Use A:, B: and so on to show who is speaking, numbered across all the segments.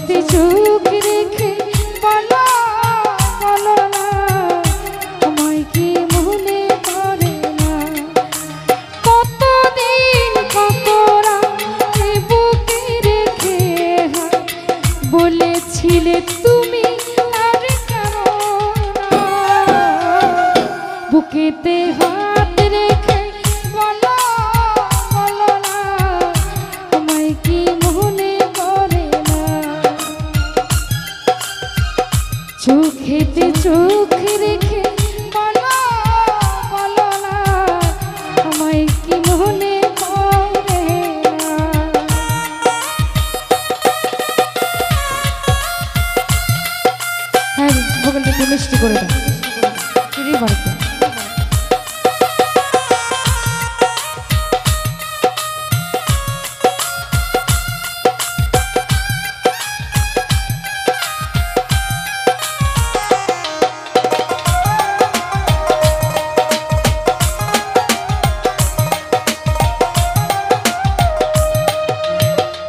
A: চোখেতে চোখ রেখে বলো বলো না আমায় কি মনে পড়ে না। কতদিন কত রাত বুকে রেখে বলেছিলে তুমি আর কেন না। বুকেতে হাত রেখে বলো বলো না আমায় কি মনে পড়ে না। চোখেতে চোখ রেখে বলো বলো না আমায় কি মনে পড়ে না। হ্যাঁ ভোগলটা একটু মিষ্টি করে দাও ফিরে বাড়িতে।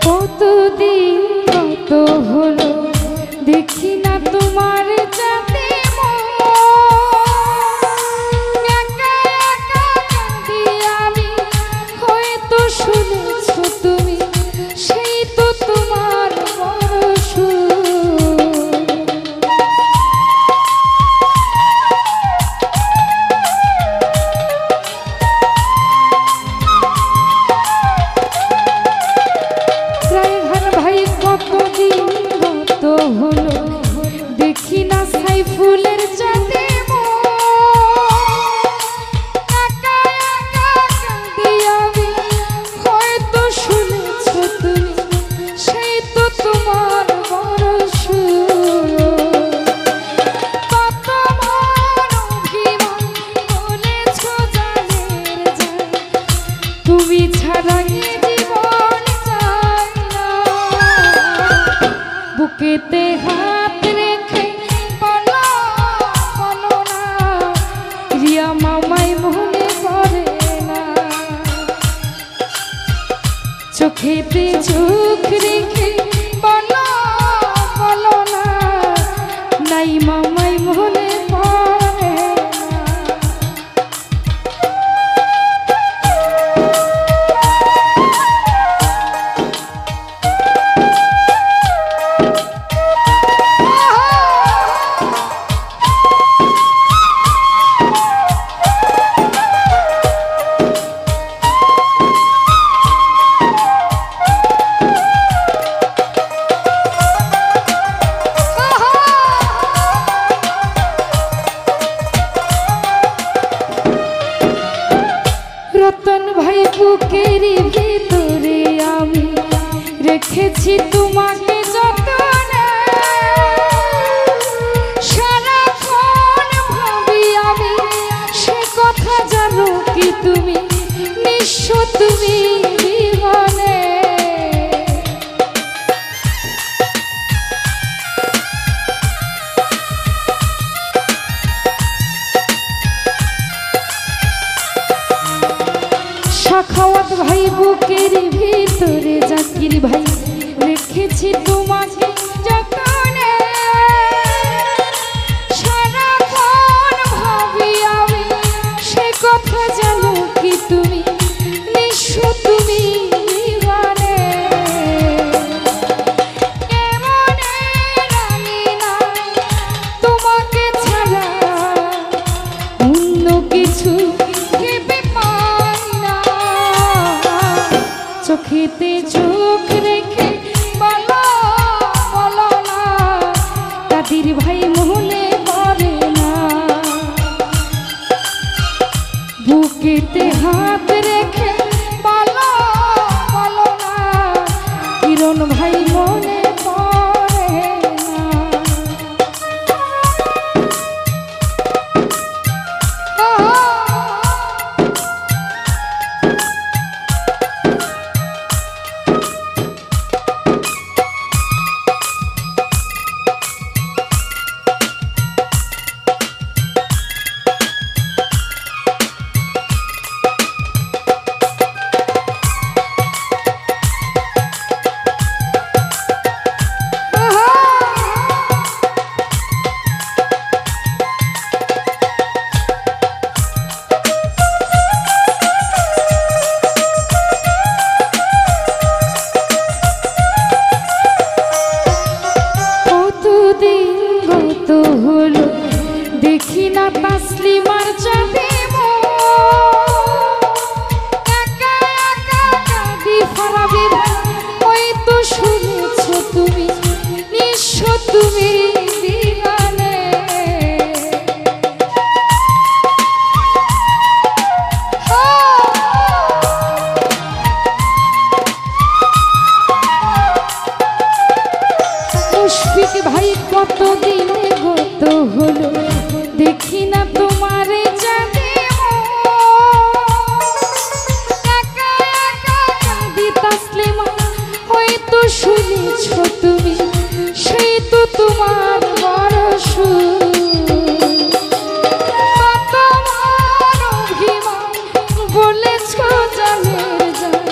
A: কতদিন কত হলো দেখি না তোমার যাতে একা একা কাঁদি আমি। হয়তো শুনেছো তুমি সেই তো তোমার বড় সুর। ভাই কতদিন কত হলো দেখি না সাইফুলের চাঁদে একা একা কাঁদি আমি। হয়তো শুনেছো তুমি সেই তো তোমার বড় সুর। কত বড় অভিমান বলেছো জানের জান তুমি ছাড়া জীবন চাই না। বুকেতে হাত রেখে বলো বলো না রিয়া মামায় মনে পড়ে না। চোখেতে চোখ রেখে বলো বলো না নাই মামায় মনে পড়ে না। রতন ভাই বুকের ভিতরে আমি রেখেছি তোমাকে যতনে। সারাক্ষণ ভাবি আমি সে কথা জানো কি তুমি নিঃস্ব তুমি জীবনে। সাখাওয়াত ভাই বুকের ভিতরে জাকির ভাই রেখেছি তোমাকে যতনে। সারাক্ষণ ভাবি আমি সে কথা জানো কি তুমি নিঃস্ব তুমি জীবনে। কেমনে জানি না তোমাকে ছাড়া অন্য কিছু চোখেতে চোখ রেখে বলো বলো না কাদির ভাই মনে পড়ে না। বুকেতে হাত রেখে বলো বলো না কিরণ ভাই মনে পড়ে না। হেয়া তাসলিমার চাঁদে একা একা কাঁদি ফারাবি ভাই ওই তো শুনেছ তুমি নিঃস্ব তুমি বিগানে মুশফিক ভাই কতদিনে গত হলো দেখি না তোমারে চাঁদে একা একা কাঁদি তাসলিমা হয়তো শুনেছ তুমি সেই তো তোমার বড় বলেছ জানের জান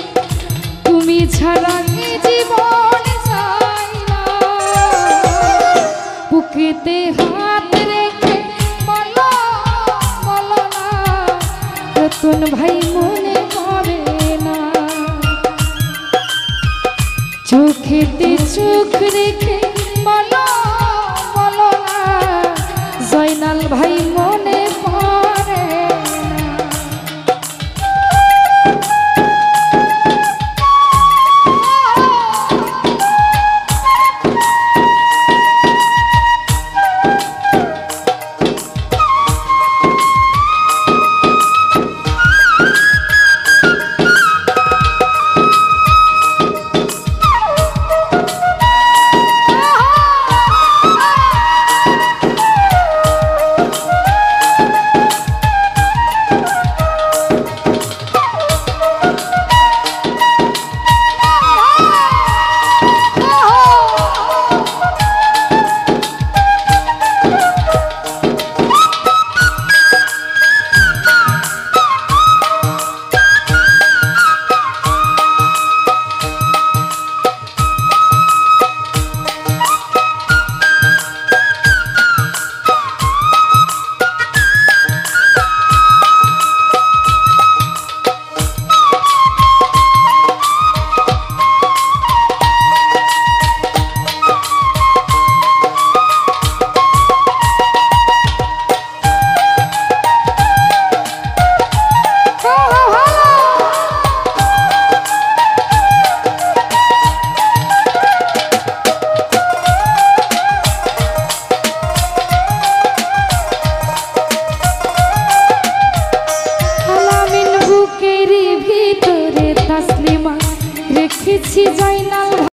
A: তুমি ছাড়া কি জীবন চাই না বুকেতে হাত রেখে বলো বলো না রতন ভাই মনে পড়ে না চোখেতে চোখ রেখে বলো বলো না জয়নাল ভাই মনে পড়ে রেখেছি জয়না